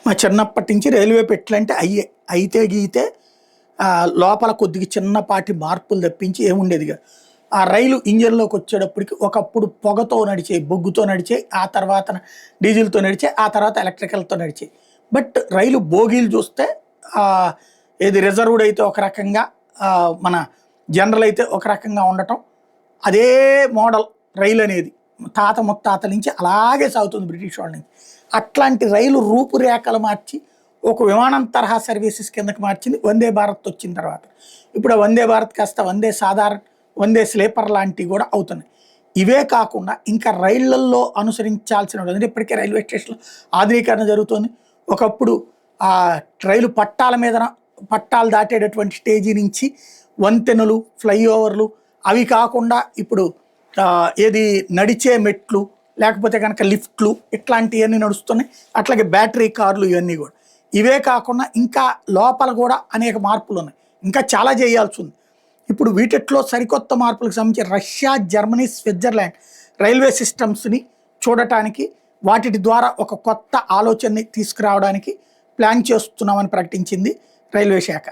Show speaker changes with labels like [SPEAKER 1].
[SPEAKER 1] మా చిన్నప్పటి నుంచి రైల్వే పెట్లంటే అయ్యే అయితే గీతే లోపల కొద్దిగా చిన్నపాటి మార్పులు తప్పించి ఏముండేది కాదు. ఆ రైలు ఇంజన్లోకి వచ్చేటప్పటికి ఒకప్పుడు పొగతో నడిచేవి, బొగ్గుతో నడిచేవి, ఆ తర్వాత డీజిల్తో నడిచాయి, ఆ తర్వాత ఎలక్ట్రికల్తో నడిచాయి. బట్ రైలు బోగీలు చూస్తే ఏది రిజర్వ్డ్ అయితే ఒక రకంగా, మన జనరల్ అయితే ఒక రకంగా ఉండటం, అదే మోడల్ రైలు అనేది తాత ముత్తాతల నుంచి అలాగే సాగుతుంది బ్రిటిష్ వాళ్ళ నుంచి. అట్లాంటి రైలు రూపురేఖలు మార్చి ఒక విమానం తరహా సర్వీసెస్ కిందకి మార్చింది వందే భారత్ వచ్చిన తర్వాత. ఇప్పుడు ఆ వందే భారత్ కాస్త వందే స్లీపర్ లాంటివి కూడా అవుతున్నాయి. ఇవే కాకుండా ఇంకా రైళ్లల్లో అనుసరించాల్సిన అంటే ఇప్పటికే రైల్వే స్టేషన్లో ఆధునీకరణ జరుగుతుంది. ఒకప్పుడు ఆ రైలు పట్టాలు దాటేటటువంటి స్టేజీ నుంచి వంతెనలు, ఫ్లైఓవర్లు, అవి కాకుండా ఇప్పుడు ఏది నడిచే మెట్లు, లేకపోతే కనుక లిఫ్ట్లు, ఇట్లాంటివన్నీ నడుస్తున్నాయి. అట్లాగే బ్యాటరీ కార్లు, ఇవన్నీ కూడా. ఇవే కాకుండా ఇంకా లోపల కూడా అనేక మార్పులు ఉన్నాయి, ఇంకా చాలా చేయాల్సి ఉంది. ఇప్పుడు వీటిలో సరికొత్త మార్పులకు సంబంధించి రష్యా, జర్మనీ, స్విట్జర్లాండ్ రైల్వే సిస్టమ్స్ని చూడటానికి, వాటి ద్వారా ఒక కొత్త ఆలోచనని తీసుకురావడానికి ప్లాన్ చేస్తున్నామని ప్రకటించింది రైల్వే శాఖ.